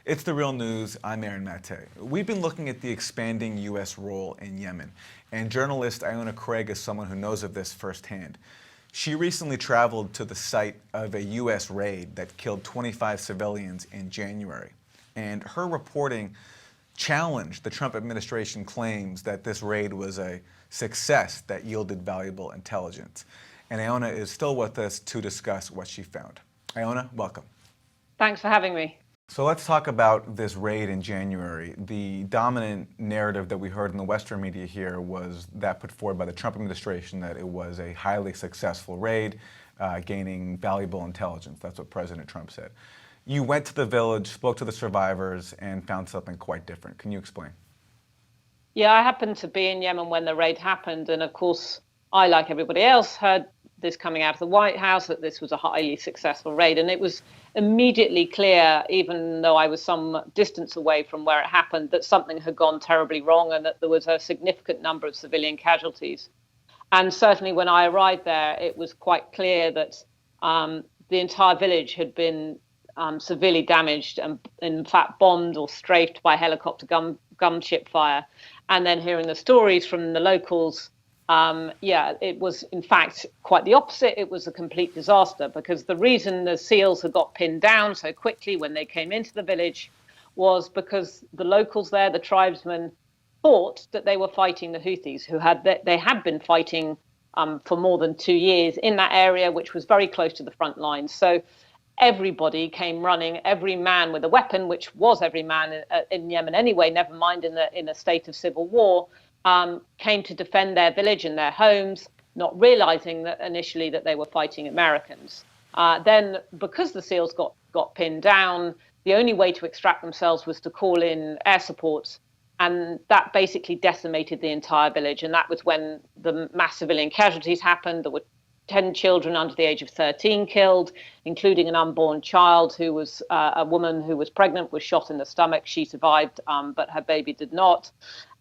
It's The Real News. I'm Aaron Mate. We've been looking at the expanding U.S. role in Yemen, and journalist Iona Craig is someone who knows of this firsthand. She recently traveled to the site of a U.S. raid that killed 25 civilians in January, and her reporting challenged the Trump administration claims that this raid was a success that yielded valuable intelligence. And Iona is still with us to discuss what she found. Iona, welcome. Thanks for having me. So let's talk about this raid in January. The dominant narrative that we heard in the Western media here was that put forward by the Trump administration that it was a highly successful raid, gaining valuable intelligence. That's what President Trump said. You went to the village, spoke to the survivors, and found something quite different. Can you explain? Yeah, I happened to be in Yemen when the raid happened. And of course, I, like everybody else, heard this coming out of the White House, that this was a highly successful raid. And it was immediately clear, even though I was some distance away from where it happened, that something had gone terribly wrong and that there was a significant number of civilian casualties. And certainly when I arrived there, it was quite clear that the entire village had been severely damaged and, in fact, bombed or strafed by helicopter gunship fire. And then hearing the stories from the locals, it was, in fact, quite the opposite. It was a complete disaster, because the reason the SEALs had got pinned down so quickly when they came into the village was because the locals there, the tribesmen, thought that they were fighting the Houthis, who had been fighting for more than 2 years in that area, which was very close to the front lines. So everybody came running, every man with a weapon, which was every man in Yemen anyway, never mind in a state of civil war, came to defend their village and their homes, not realizing that initially that they were fighting Americans. Then, because the SEALs got pinned down, the only way to extract themselves was to call in air support, and that basically decimated the entire village. And that was when the mass civilian casualties happened. There were 10 children under the age of 13 killed, including an unborn child who was a woman who was pregnant, was shot in the stomach. She survived, but her baby did not.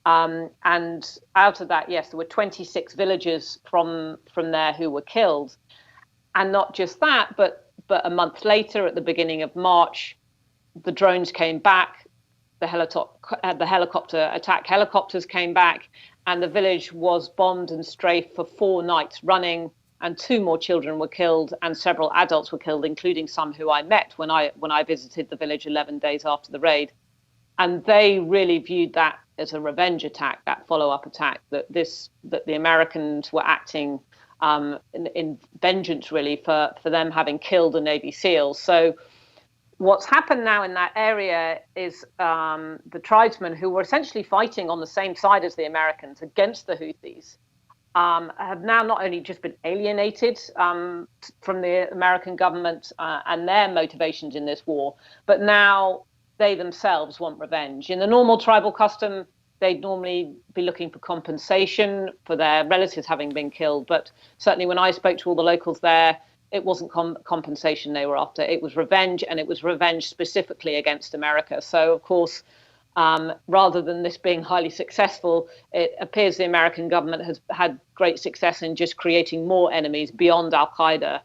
And out of that, yes, there were 26 villagers from there who were killed. And not just that, but a month later, at the beginning of March, the drones came back, the helicopter attack helicopters came back, and the village was bombed and strafed for 4 nights running. And 2 more children were killed, and several adults were killed, including some who I met when I visited the village 11 days after the raid. And they really viewed that as a revenge attack, that follow-up attack, that the Americans were acting in vengeance, really, for them having killed the Navy SEALs. So what's happened now in that area is the tribesmen, who were essentially fighting on the same side as the Americans against the Houthis, have now not only just been alienated from the American government and their motivations in this war, but now they themselves want revenge. In the normal tribal custom, they'd normally be looking for compensation for their relatives having been killed. But certainly when I spoke to all the locals there, it wasn't compensation they were after. It was revenge, and it was revenge specifically against America. So, of course, rather than this being highly successful, it appears the American government has had great success in just creating more enemies beyond Al-Qaeda,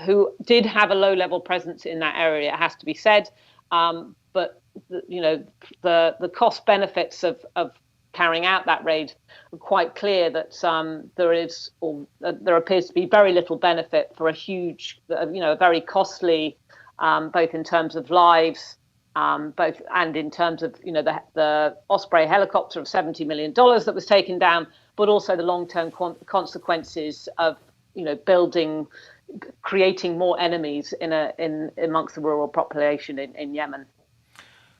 who did have a low-level presence in that area, it has to be said. But the cost benefits of carrying out that raid are quite clear. That there appears to be very little benefit for a huge, a very costly, both in terms of lives, both and in terms of the Osprey helicopter of $70 million that was taken down, but also the long-term consequences of creating more enemies in amongst the rural population in Yemen.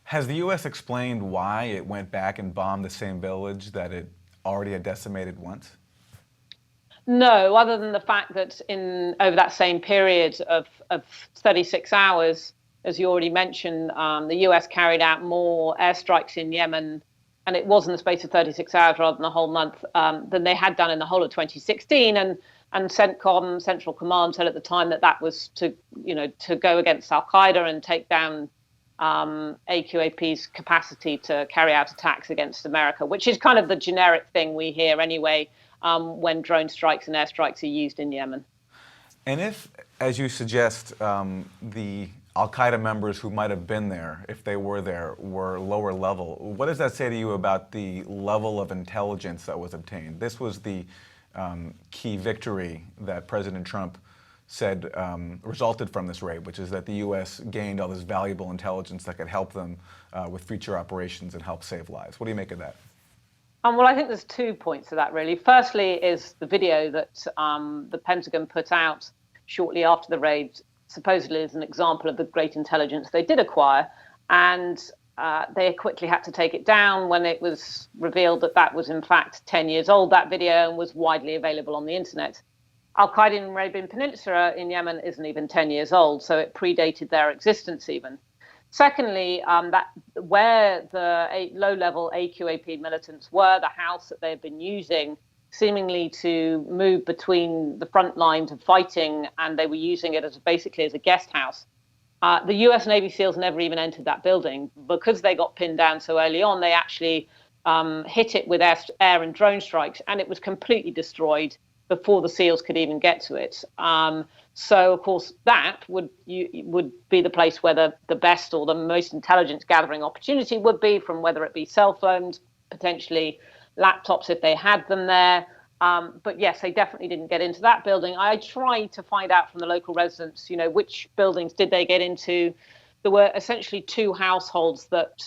Has the U.S. explained why it went back and bombed the same village that it already had decimated once? No, other than the fact that over that same period of 36 hours, as you already mentioned, the US carried out more airstrikes in Yemen, and it was in the space of 36 hours rather than a whole month, than they had done in the whole of 2016. And CENTCOM, Central Command, said at the time that was to go against Al-Qaeda and take down AQAP's capacity to carry out attacks against America, which is kind of the generic thing we hear anyway when drone strikes and airstrikes are used in Yemen. And if, as you suggest, the Al-Qaeda members who might have been there, if they were there, were lower level. What does that say to you about the level of intelligence that was obtained? This was the key victory that President Trump said resulted from this raid, which is that the U.S. gained all this valuable intelligence that could help them with future operations and help save lives. What do you make of that? Well, I think there's 2 points to that, really. Firstly is the video that the Pentagon put out shortly after the raid, supposedly as an example of the great intelligence they did acquire. And they quickly had to take it down when it was revealed that that was, in fact, 10 years old, that video, and was widely available on the internet. Al-Qaeda in Arabian Peninsula in Yemen isn't even 10 years old, so it predated their existence even. Secondly, that where the low-level AQAP militants were, the house that they had been using seemingly to move between the front lines of fighting, and they were using it as basically as a guest house. The US Navy SEALs never even entered that building. Because they got pinned down so early on, they actually hit it with air and drone strikes, and it was completely destroyed before the SEALs could even get to it. So, of course, that would be the place where the best or the most intelligence gathering opportunity would be, from whether it be cell phones, potentially laptops if they had them there. But yes, they definitely didn't get into that building. I tried to find out from the local residents, which buildings did they get into. There were essentially 2 households that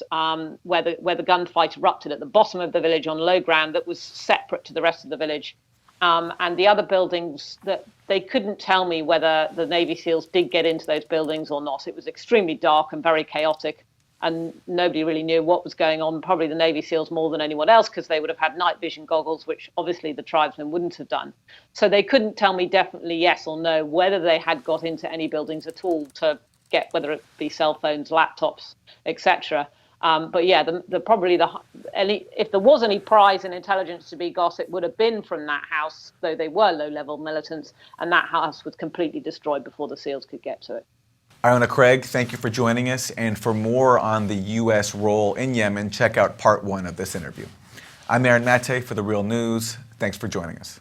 where the gunfight erupted at the bottom of the village on low ground that was separate to the rest of the village. And the other buildings, that they couldn't tell me whether the Navy SEALs did get into those buildings or not. It was extremely dark and very chaotic, and nobody really knew what was going on. Probably the Navy SEALs more than anyone else, because they would have had night vision goggles, which obviously the tribesmen wouldn't have done. So they couldn't tell me definitely yes or no whether they had got into any buildings at all to get, whether it be cell phones, laptops, etc. But yeah, if there was any prize in intelligence to be got, it would have been from that house, though they were low-level militants, and that house was completely destroyed before the SEALs could get to it. Iona Craig, thank you for joining us. And for more on the U.S. role in Yemen, check out part 1 of this interview. I'm Aaron Mate for The Real News. Thanks for joining us.